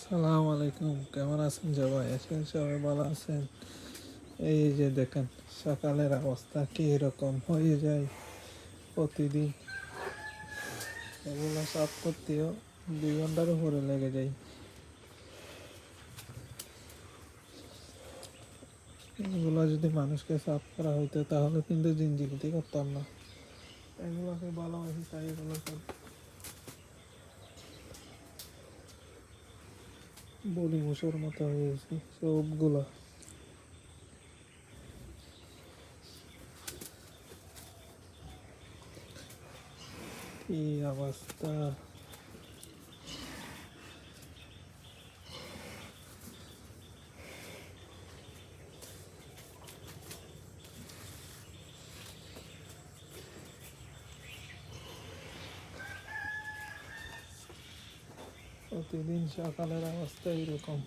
সালাম আলাইকুম, কেমন আছেন সবাই? আজকাল সবাই ভালো আছেন? এই যে দেখেন সকালের অবস্থা কি এরকম হয়ে যায় প্রতিদিন। এগুলো সাফ করতেও 2 ঘন্টার উপরে লেগে যায়। এগুলো যদি মানুষকে সাফ করা হইতো তাহলে কিন্তু জিনজিগিতি করতাম না। এগুলোকে ভালোবাসি তাই এগুলো সব বলি মুসোর মতো হয়ে গেছে সবগুলো। কি অবস্থা! প্রতিদিন সকালের অবস্থা এরকম।